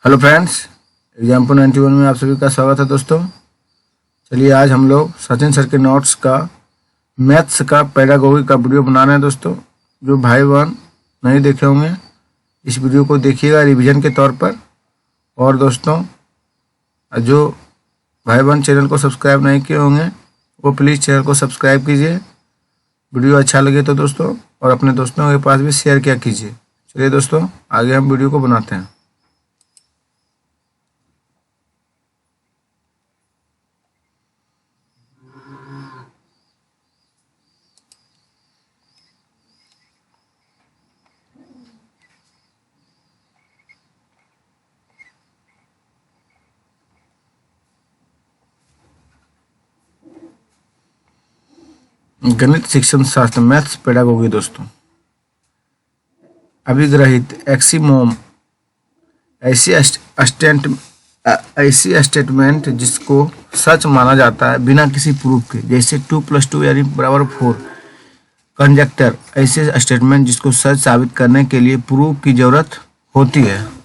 Hello friends, example 91 में आप सभी का स्वागत है दोस्तों। चलिए आज हम लोग सचिन सर के नोट्स का मैथ्स का पेडागोगी का वीडियो बना रहे हैं दोस्तों। जो भाई बहन नहीं देखे होंगे इस वीडियो को देखिएगा रिवीजन के तौर पर। और दोस्तों जो भाई बहन चैनल को सब्सक्राइब नहीं किए होंगे वो प्लीज़ चैनल को सब्सक्राइब कीजिए। वीडियो अच्छा लगे तो दोस्तों और अपने दोस्तों के पास भी शेयर किया कीजिए। चलिए दोस्तों आगे हम वीडियो को बनाते हैं। गणित शिक्षण शास्त्र मैथ्स पेडागोगी दोस्तों। अभिग्रहित एक्सिमोम ऐसी स्टेटमेंट जिसको सच माना जाता है बिना किसी प्रूफ के, जैसे 2+2 यानी बराबर 4। कंजक्टर ऐसे स्टेटमेंट जिसको सच साबित करने के लिए प्रूफ की जरूरत होती है।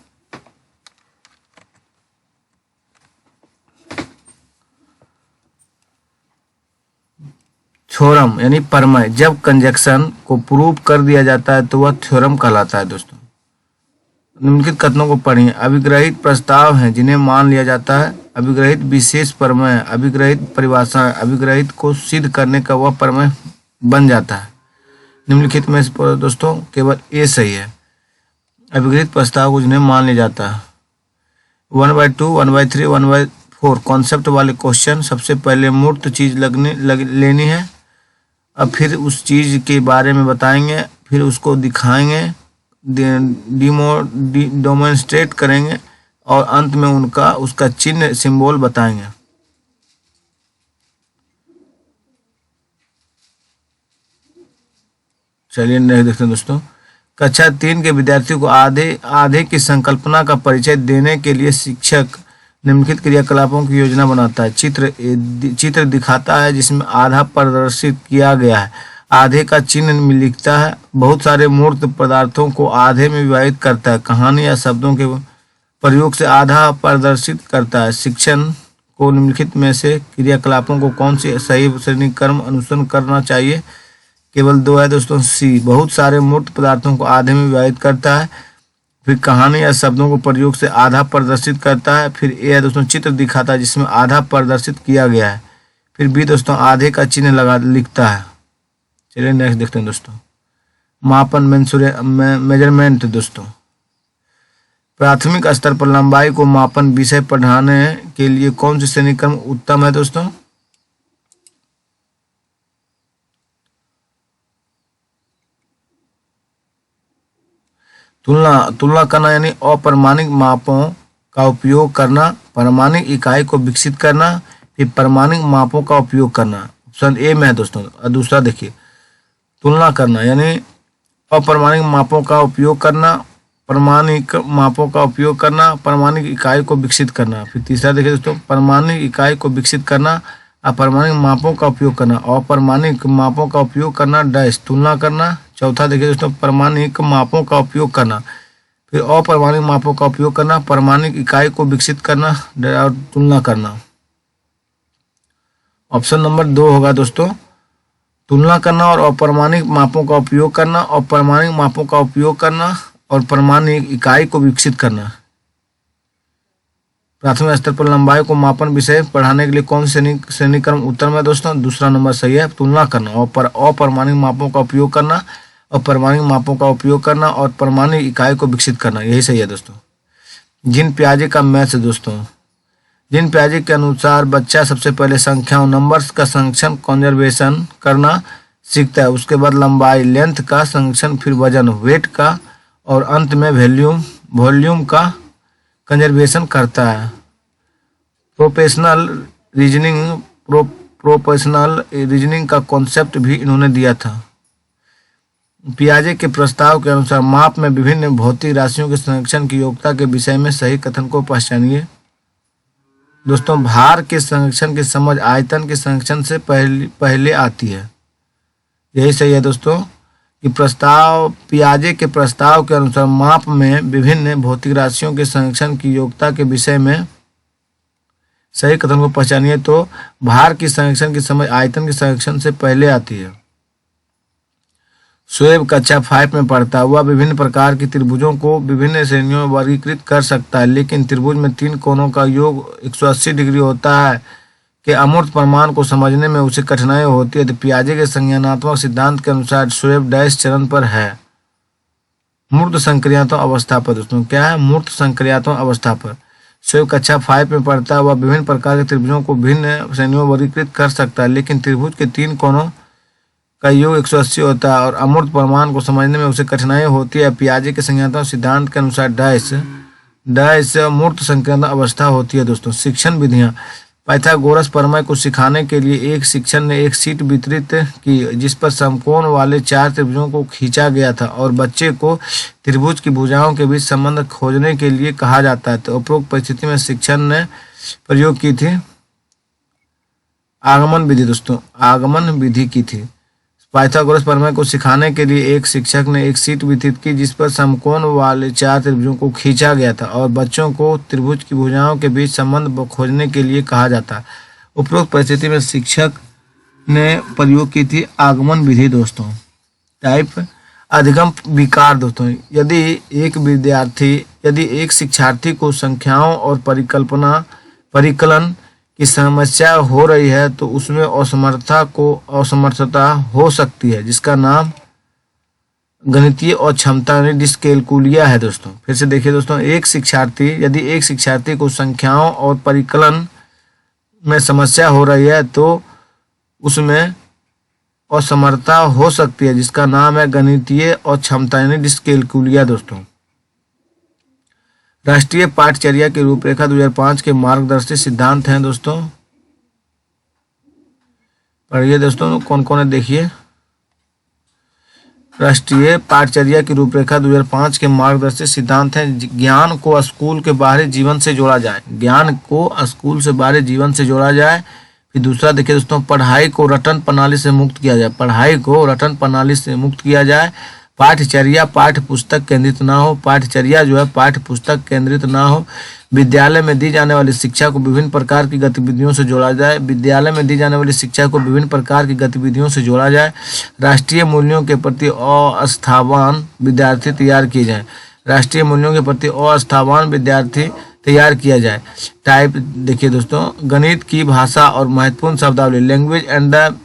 थ्योरम यानी प्रमेय, जब कंजक्शन को प्रूव कर दिया जाता है तो वह थ्योरम कहलाता है दोस्तों। निम्नलिखित कथनों को पढ़िए। अभिग्रहित प्रस्ताव हैं जिन्हें मान लिया जाता है। अभिग्रहित विशेष प्रमेय, अभिग्रहित परिभाषा, अभिग्रहित को सिद्ध करने का वह प्रमेय बन जाता है। निम्नलिखित में से दोस्तों केवल ए सही है। अभिग्रहित प्रस्ताव को जिन्हें मान लिया जाता है। 1/2, 1/3, 1/4 कॉन्सेप्ट वाले क्वेश्चन सबसे पहले मूर्त चीज लेनी है, अब फिर उस चीज के बारे में बताएंगे, फिर उसको दिखाएंगे, डेमोन्स्ट्रेट करेंगे और अंत में उसका चिन्ह सिंबल बताएंगे। चलिए नहीं देखते हैं दोस्तों। कक्षा 3 के विद्यार्थियों को आधे की संकल्पना का परिचय देने के लिए शिक्षक निम्नलिखित क्रियाकलापों की योजना बनाता है। चित्र दिखाता है जिसमें आधा प्रदर्शित किया गया है, आधे का चिन्ह में लिखता है, बहुत सारे मूर्त पदार्थों को आधे में विभाजित करता है, कहानी या शब्दों के प्रयोग से आधा प्रदर्शित करता है। शिक्षण को निम्नलिखित में से क्रियाकलापों को कौन सी सही श्रेणी क्रम अनुसरण करना चाहिए? केवल 2 है दोस्तों। सी, बहुत सारे मूर्त पदार्थों को आधे में विभाजित करता है। फिर कहानी या शब्दों को प्रयोग से आधा प्रदर्शित करता है। फिर ए है दोस्तों, चित्र दिखाता है जिसमें आधा प्रदर्शित किया गया है। फिर बी दोस्तों, आधे का चिन्ह लिखता है। चलिए नेक्स्ट देखते हैं दोस्तों। मापन मेजरमेंट दोस्तों। प्राथमिक स्तर पर लंबाई को मापन विषय पढ़ाने के लिए कौन सी श्रेणी क्रम उत्तम है दोस्तों? तुलना करना यानी अप्रमाणिक मापों का उपयोग करना, प्रमाणिक इकाई को विकसित करना, फिर प्रमाणिक मापों का उपयोग करना। ऑप्शन ए में है दोस्तों। दूसरा देखिए, तुलना करना यानी अप्रमाणिक मापों का उपयोग करना, प्रमाणिक मापों का उपयोग करना, प्रमाणिक इकाई को विकसित करना। फिर तीसरा देखिए दोस्तों, प्रमाणिक इकाई को विकसित करना, अप्रमाणिक मापों का उपयोग करना, अप्रमाणिक मापों का उपयोग करना डैश तुलना करना। चौथा देखिए दोस्तों, प्रमाणिक मापों का उपयोग करना, फिर अप्रमाणिक मापों का उपयोग करना, प्रमाणिक इकाई को विकसित करना और तुलना करना। ऑप्शन नंबर 2 होगा दोस्तों, तुलना करना और अप्रमाणिक मापों का उपयोग करना, अप्रमाणिक मापों का उपयोग करना और प्रमाणिक इकाई को विकसित करना। प्राथमिक स्तर पर लंबाई को मापन विषय पढ़ाने के लिए कौन सी श्रेणी क्रम उत्तम है दोस्तों? दूसरा नंबर सही है, तुलना करना और अप्रमाणिक मापों का उपयोग करना और प्रमाणिक मापों का उपयोग करना और प्रमाणिक इकाई को विकसित करना, यही सही है दोस्तों। जिन प्याजे का मैथ्स दोस्तों। जिन प्याजे के अनुसार बच्चा सबसे पहले संख्याओं नंबर्स का संरक्षण कंजर्वेशन करना सीखता है, उसके बाद लंबाई लेंथ का संरक्षण, फिर वजन वेट का और अंत में वॉल्यूम का कंजर्वेशन करता है। प्रोपोर्शनल रीजनिंग का कॉन्सेप्ट भी इन्होंने दिया था। पियाजे के प्रस्ताव के अनुसार माप में विभिन्न भौतिक राशियों के संरक्षण की योग्यता के विषय में सही कथन को पहचानिए। दोस्तों भार के संरक्षण की समझ आयतन के संरक्षण से पहले आती है, यही सही है दोस्तों। पियाजे के प्रस्ताव के अनुसार माप में विभिन्न भौतिक राशियों के संरक्षण की योग्यता के विषय में सही कथन को पहचानिए। तो भार की संरक्षण की समझ आयतन के संरक्षण से पहले आती है। शोएब कक्षा 5 में पढ़ता हुआ विभिन्न प्रकार की त्रिभुजों को विभिन्न श्रेणियों में वर्गीकृत कर सकता है, लेकिन त्रिभुज में 3 कोणों का योग 180 डिग्री होता है कि अमूर्त प्रमाण को समझने में उसे कठिनाई होती है। तो पियाजे के संज्ञानात्मक सिद्धांत के अनुसार शोएब डैश चरण पर है, मूर्त संक्रियात्मक अवस्था पर। दोस्तों क्या है? मूर्त संक्रियात्मक अवस्था पर। शोएब कक्षा 5 में पढ़ता हुआ विभिन्न प्रकार के त्रिभुजों को भिन्न श्रेणियों में वर्गीकृत कर सकता है, लेकिन त्रिभुज के 3 कोणों का योग 180 होता है और अमूर्त प्रमाण को समझने में उसे कठिनाई होती है। पियाजे के संज्ञानात्मक सिद्धांत के अनुसार डैश मूर्त संक्रियात्मक अवस्था होती है। दोस्तों शिक्षण विधियां। पाइथागोरस प्रमेय को सिखाने के लिए एक शिक्षक ने एक शीट वितरित की जिस पर समकोण वाले 4 त्रिभुजों को खींचा गया था और बच्चे को त्रिभुज की भुजाओं के बीच संबंध खोजने के लिए कहा जाता है। तो उपरोक्त परिस्थिति में शिक्षक ने प्रयोग की थी आगमन विधि। दोस्तों आगमन विधि की थी। पाइथागोरस प्रमेय को सिखाने के लिए एक शिक्षक ने एक शीट वितरित की जिस पर समकोण वाले 4 त्रिभुजों को खींचा गया था और बच्चों को त्रिभुज की भुजाओं के बीच संबंध खोजने के लिए कहा जाता है। उपरोक्त परिस्थिति में शिक्षक ने प्रयोग की थी आगमन विधि। दोस्तों टाइप अधिगम विकार। दोस्तों यदि एक शिक्षार्थी को संख्याओं और परिकलन की समस्या हो रही है तो उसमें असमर्थता हो सकती है जिसका नाम गणितीय अक्षमता यानी डिस्कैल्कुलिया है। दोस्तों फिर से देखिए दोस्तों, यदि एक शिक्षार्थी को संख्याओं और परिकलन में समस्या हो रही है तो उसमें असमर्थता हो सकती है जिसका नाम है गणितीय अक्षमता यानी डिस्कैल्कुलिया। दोस्तों राष्ट्रीय पाठचर्या की रूपरेखा 2005 के मार्गदर्शी सिद्धांत हैं। दोस्तों पढ़िए दोस्तों, कौन कौन है देखिए। राष्ट्रीय पाठचर्या की रूपरेखा 2005 के मार्गदर्शी सिद्धांत हैं। ज्ञान को स्कूल के बाहरी जीवन से जोड़ा जाए। ज्ञान को स्कूल से बाहरी जीवन से जोड़ा जाए। फिर दूसरा देखिए दोस्तों, पढ़ाई को रटन प्रणाली से मुक्त किया जाए। पढ़ाई को रटन प्रणाली से मुक्त किया जाए। पाठचर्या पाठ्य पुस्तक केंद्रित ना हो। पाठचर्या जो है पाठ्य पुस्तक केंद्रित ना हो। विद्यालय में दी जाने वाली शिक्षा को विभिन्न प्रकार की गतिविधियों से जोड़ा जाए। विद्यालय में दी जाने वाली शिक्षा को विभिन्न प्रकार की गतिविधियों से जोड़ा जाए। राष्ट्रीय मूल्यों के प्रति अस्थावान विद्यार्थी तैयार किए जाए। राष्ट्रीय मूल्यों के प्रति अस्थावान विद्यार्थी तैयार किया जाए। टाइप देखिए दोस्तों, गणित की भाषा और महत्वपूर्ण शब्दावली। Language and the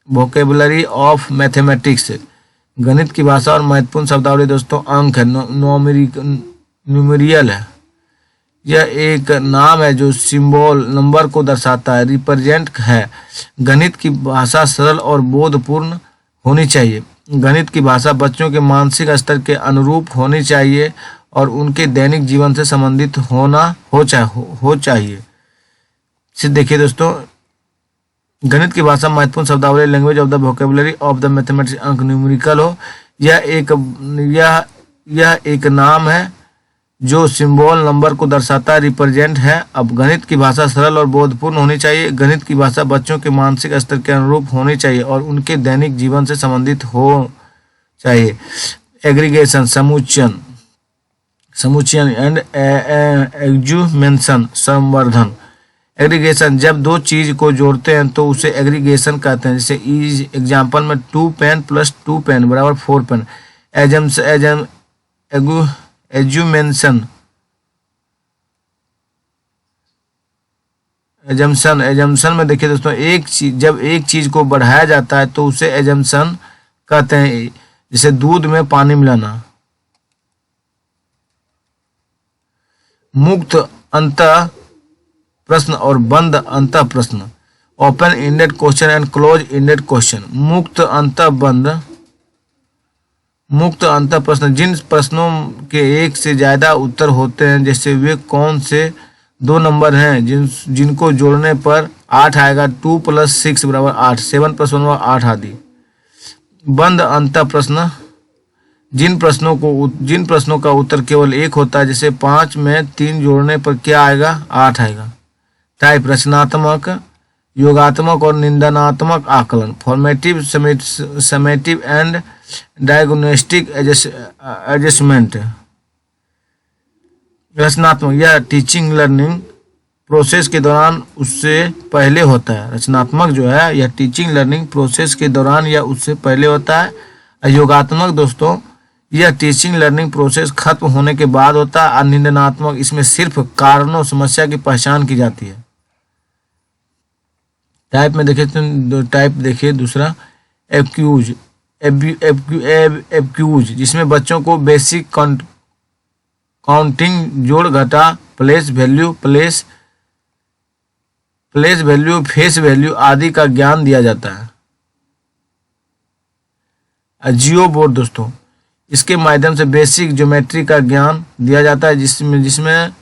vocabulary of mathematics. गणित की भाषा और महत्वपूर्ण शब्दावली दोस्तों अंक है, न्यूमेरियल है। यह एक नाम है जो सिंबल नंबर को दर्शाता है। रिप्रेजेंट है। गणित की भाषा सरल और बोधपूर्ण होनी चाहिए। गणित की भाषा बच्चों के मानसिक स्तर के अनुरूप होनी चाहिए और उनके दैनिक जीवन से संबंधित हो चाहिए। सिर्फ देखिए दोस्तों, गणित की भाषा महत्वपूर्ण शब्दावली। Language of the vocabulary of the mathematics अंक न्यूमेरिकल हो। यह एक नाम है जो सिंबल नंबर को दर्शाता है। रिप्रेजेंट है। अब गणित की भाषा सरल और बोधपूर्ण होनी चाहिए। गणित की भाषा बच्चों के मानसिक स्तर के अनुरूप होनी चाहिए और उनके दैनिक जीवन से संबंधित हो चाहिए। एग्रीगेशन समुच्चयन एंड एग्जूमेशन संवर्धन। एग्रीगेशन जब दो चीज को जोड़ते हैं तो उसे एग्रीगेशन कहते हैं। जैसे एग्जाम्पल में 2 पेन + 2 पेन = 4 पेन। एजम्पशन में देखिए दोस्तों, जब एक चीज को बढ़ाया जाता है तो उसे एजम्पशन कहते हैं। जैसे दूध में पानी मिलाना। मुक्त अंतः प्रश्न और बंद अंतः प्रश्न। Open ended question and close ended question. मुक्त अंतः प्रश्न जिन प्रश्नों के एक से ज्यादा उत्तर होते हैं, जैसे वे कौन से 2 नंबर हैं जिनको जोड़ने पर 8 आएगा। 2 + 6 = 8। 7 + 1 = 8 आदि। बंद अंतः प्रश्न जिन प्रश्नों का उत्तर केवल 1 होता है, जैसे 5 में 3 जोड़ने पर क्या आएगा? 8 आएगा। टाइप रचनात्मक, योगात्मक और निंदनात्मक आकलन। Formative, summative and diagnostic adjustment. रचनात्मक, यह टीचिंग लर्निंग प्रोसेस के दौरान उससे पहले होता है। रचनात्मक जो है यह टीचिंग लर्निंग प्रोसेस के दौरान या उससे पहले होता है। योगात्मक दोस्तों, यह टीचिंग लर्निंग प्रोसेस खत्म होने के बाद होता है। और निंदनात्मक, इसमें सिर्फ कारणों समस्या की पहचान की जाती है। टाइप में देखिए तो टाइप देखिए दूसरा एक्यूज, एक्यूज जिसमें बच्चों को बेसिक काउंटिंग, जोड़ घटा, place value, place value, face value आदि का ज्ञान दिया जाता है। जियो बोर्ड दोस्तों, इसके माध्यम से बेसिक ज्योमेट्री का ज्ञान दिया जाता है, जिसमें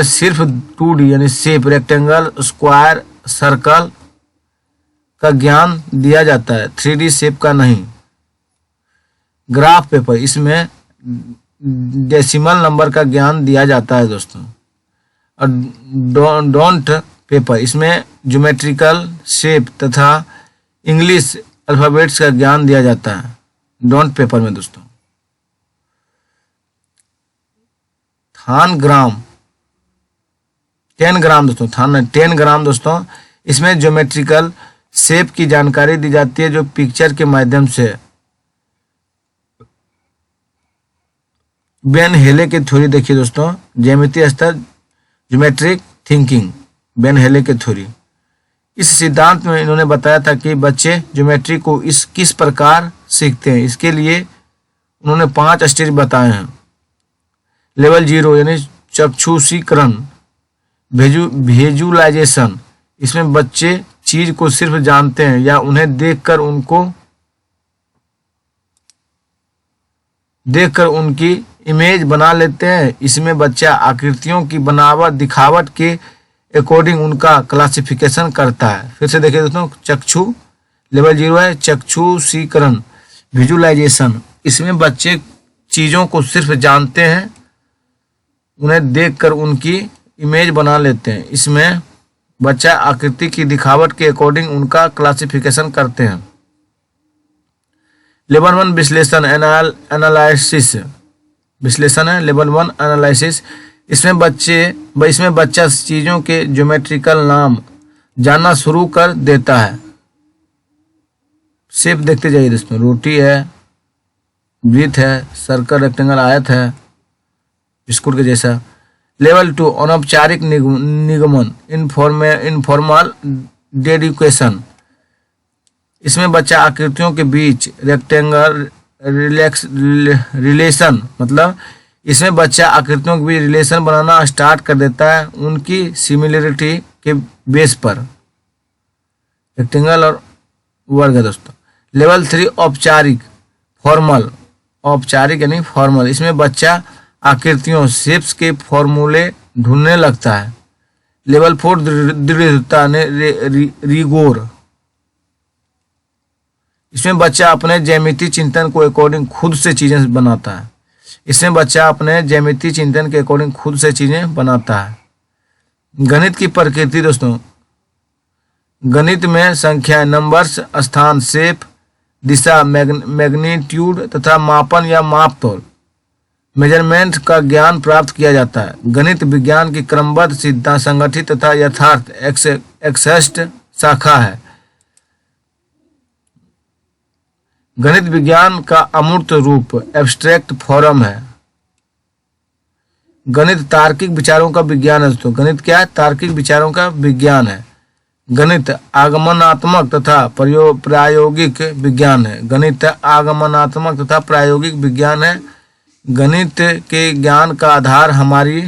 सिर्फ 2D यानी शेप, रेक्टेंगल, स्क्वायर, सर्कल का ज्ञान दिया जाता है, 3D शेप का नहीं। ग्राफ पेपर, इसमें डेसिमल नंबर का ज्ञान दिया जाता है दोस्तों। और डोंट पेपर, इसमें ज्योमेट्रिकल शेप तथा इंग्लिश अल्फाबेट्स का ज्ञान दिया जाता है डोंट पेपर में दोस्तों। थान ग्राम, 10 ग्राम दोस्तों, थान 10 ग्राम दोस्तों, इसमें ज्योमेट्रिकल शेप की जानकारी दी जाती है जो पिक्चर के माध्यम से। बेन हेले की थ्योरी देखिए दोस्तों, ज्यामितीय स्तर, ज्योमेट्रिक थिंकिंग, बेन हेले की थ्योरी। इस सिद्धांत में इन्होंने बताया था कि बच्चे ज्योमेट्री को किस प्रकार सीखते हैं। इसके लिए उन्होंने 5 स्टेज बताए हैं। लेवल 0 यानी चक्षुषीकरण, विजुअलाइजेशन, इसमें बच्चे चीज को सिर्फ जानते हैं या उन्हें देखकर उनकी इमेज बना लेते हैं। इसमें बच्चा आकृतियों की बनावट, दिखावट के अकॉर्डिंग उनका क्लासिफिकेशन करता है। फिर से देखिए दोस्तों, चक्षु लेवल 0 है चक्षुषीकरण, विजुअलाइजेशन, इसमें बच्चे चीजों को सिर्फ जानते हैं, उन्हें देखकर उनकी इमेज बना लेते हैं। इसमें बच्चा आकृति की दिखावट के अकॉर्डिंग उनका क्लासिफिकेशन करते हैं। लेवल 1 विश्लेषण, एनालिसिस, विश्लेषण है लेवल 1 एनालिसिस। इसमें बच्चा चीजों के ज्योमेट्रिकल नाम जानना शुरू कर देता है। शेप देखते जाइए दोस्तों, रोटी है, वृत्त है, सर्कल, रेक्टेंगल, आयत है, बिस्कुट के जैसा। लेवल 2 अनौपचारिक निगमन, इनफॉर्मल डेडिकेशन, इसमें बच्चा आकृतियों के बीच रेक्टेंगल रिलेशन, मतलब इसमें बच्चा आकृतियों के बीच रिलेशन बनाना स्टार्ट कर देता है उनकी सिमिलरिटी के बेस पर। रेक्टेंगल और वर्ग है दोस्तों। लेवल 3 औपचारिक, फॉर्मल, औपचारिक यानी फॉर्मल, इसमें बच्चा आकृतियों, शेप्स के फॉर्मूले ढूंढने लगता है। लेवल 4 दृढ़ता ने रिगोर, इसमें बच्चा अपने ज्यामितीय चिंतन को अकॉर्डिंग खुद से चीजें बनाता है। इसमें बच्चा अपने ज्यामितीय चिंतन के अकॉर्डिंग खुद से चीजें बनाता है। गणित की प्रकृति दोस्तों, गणित में संख्याएं, नंबर्स, स्थान, शेप, दिशा, मैग्नीट्यूड तथा मापन या मापतोल, मेजरमेंट का ज्ञान प्राप्त किया जाता है। गणित विज्ञान की क्रमबद्ध, सिद्धांत, संगठित तथा यथार्थ एक्सेस्ट शाखा है। गणित विज्ञान का अमूर्त रूप, एब्स्ट्रैक्ट फॉर्म है। गणित तार्किक विचारों का विज्ञान है दोस्तों। गणित क्या है? तार्किक विचारों का विज्ञान है। गणित आगमनात्मक तथा प्रायोगिक विज्ञान है। गणित आगमनात्मक तथा प्रायोगिक विज्ञान है। गणित के ज्ञान का आधार हमारी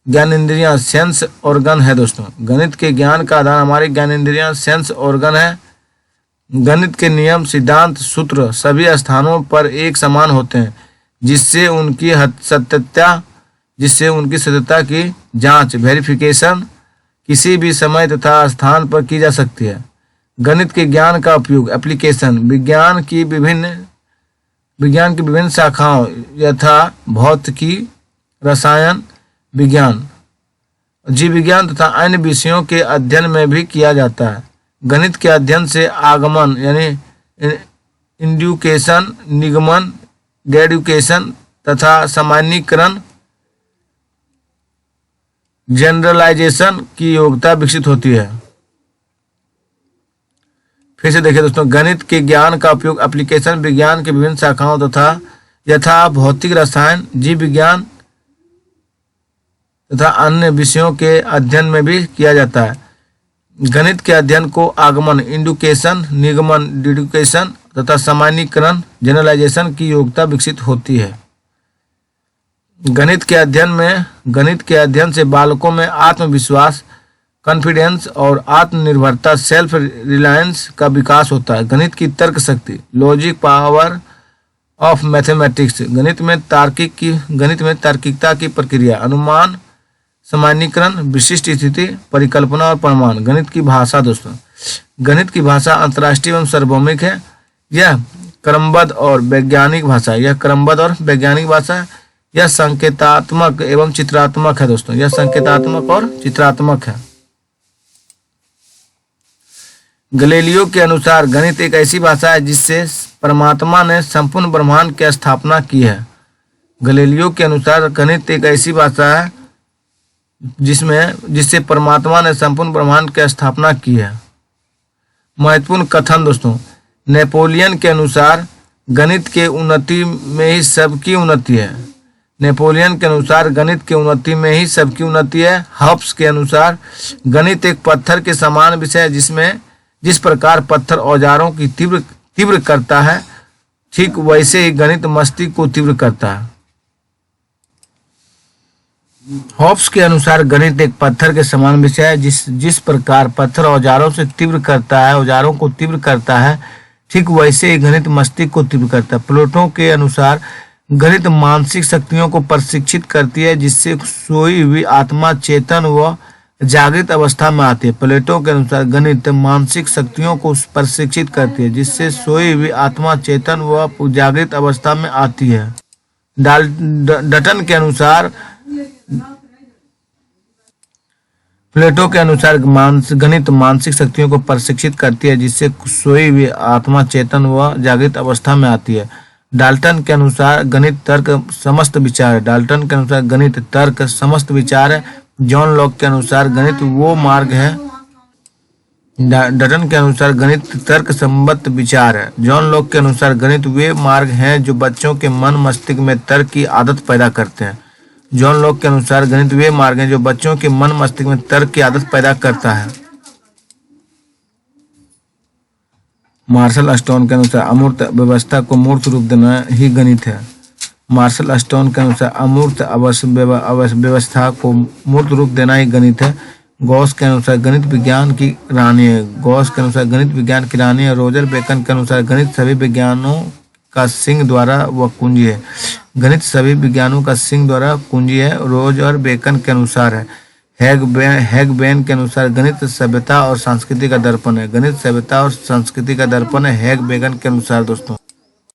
ज्ञानेंद्रियां, सेंस ऑर्गन है दोस्तों। गणित के ज्ञान का आधार हमारी ज्ञानेंद्रियां, सेंस ऑर्गन है। गणित के नियम, सिद्धांत, सूत्र सभी स्थानों पर एक समान होते हैं, जिससे उनकी सत्यता की जांच, वेरिफिकेशन किसी भी समय तथा स्थान पर की जा सकती है। गणित के ज्ञान का उपयोग, एप्लीकेशन, विज्ञान की विभिन्न शाखाओं यथा भौतिकी, रसायन विज्ञान, जीव विज्ञान तथा अन्य विषयों के अध्ययन में भी किया जाता है। गणित के अध्ययन से आगमन यानी इंड्यूकेशन, निगमन, डेड्यूकेशन तथा सामान्यीकरण, जनरलाइजेशन की योग्यता विकसित होती है। फिर से देखिए दोस्तों, गणित के ज्ञान का उपयोग एप्लीकेशन विज्ञान के विभिन्न शाखाओं तथा यथा भौतिक, रसायन, जीव विज्ञान तथा अन्य विषयों के अध्ययन में भी किया जाता है। गणित के अध्ययन को आगमन, इंडुकेशन, निगमन, डिडक्शन तथा सामान्यीकरण, जनरलाइजेशन की योग्यता विकसित होती है। गणित के अध्ययन से बालकों में आत्मविश्वास, कॉन्फिडेंस और आत्मनिर्भरता, सेल्फ रिलायंस का विकास होता है। गणित की तर्क शक्ति, लॉजिक पावर ऑफ मैथमेटिक्स, गणित में तार्किकता की प्रक्रिया, अनुमान, सामान्यीकरण, विशिष्ट स्थिति, परिकल्पना और प्रमाण। गणित की भाषा दोस्तों, गणित की भाषा अंतर्राष्ट्रीय एवं सार्वभौमिक है। यह क्रमबद्ध और वैज्ञानिक भाषा है। यह संकेतात्मक एवं चित्रात्मक है दोस्तों। यह संकेतात्मक और चित्रात्मक है। गैलीलियो के अनुसार गणित एक ऐसी भाषा है जिससे परमात्मा ने संपूर्ण ब्रह्मांड की स्थापना की है। गैलीलियो के अनुसार गणित एक ऐसी भाषा है जिससे परमात्मा ने संपूर्ण ब्रह्मांड की स्थापना की है। महत्वपूर्ण कथन दोस्तों, नेपोलियन के अनुसार गणित के उन्नति में ही सबकी उन्नति है। नेपोलियन के अनुसार गणित के उन्नति में ही सबकी उन्नति है। हब्स के अनुसार गणित एक पत्थर के समान विषय है जिस प्रकार पत्थर औजारों की तीव्र करता है, ठीक वैसे ही गणित मस्तिष्क को तीव्र करता है। हॉब्स के अनुसार गणित एक पत्थर के समान विषय है जिस प्रकार पत्थर औजारों को तीव्र करता है, ठीक वैसे ही गणित मस्तिष्क को तीव्र करता है। प्लेटो के अनुसार गणित मानसिक शक्तियों को प्रशिक्षित करती है जिससे सोई हुई आत्मा चेतन व जागृत अवस्था में आती है। प्लेटो के अनुसार गणित मानसिक शक्तियों को प्रशिक्षित करती है जिससे सोई हुई आत्मा चेतन व जागृत अवस्था में आती है। डटन के अनुसार प्लेटो के अनुसार गणित मानसिक शक्तियों को प्रशिक्षित करती है जिससे सोई हुई आत्मा चेतन व जागृत अवस्था में आती है। डाल्टन के अनुसार गणित तर्क समस्त विचार है। डाल्टन के अनुसार गणित तर्क समस्त विचार है। जॉन लॉक के अनुसार गणित वो मार्ग है। डटन के अनुसार गणित तर्क संबद्ध विचार है। जॉन लॉक के अनुसार गणित वे मार्ग हैं जो बच्चों के मन मस्तिष्क में तर्क की आदत पैदा करते हैं। जॉन लॉक के अनुसार गणित वे मार्ग हैं जो बच्चों के मन मस्तिष्क में तर्क की आदत पैदा करता है। मार्शल स्टोन के अनुसार अमूर्त व्यवस्था को मूर्त रूप देना ही गणित है। मार्शल स्टोन के अनुसार अमूर्त व्यवस्था को मूर्त रूप देना ही गणित है। गॉस के अनुसार गणित विज्ञान की रानी है। रोजर बेकन के अनुसार गणित सभी विज्ञानों का सिंह द्वारा व कुंजी है। गणित सभी विज्ञानों का सिंह द्वारा कुंजी है। रोजर बेकन के अनुसार है। हैगबेन के अनुसार गणित सभ्यता और संस्कृति का दर्पण है। गणित सभ्यता और संस्कृति का दर्पण है हैगबेन के अनुसार दोस्तों।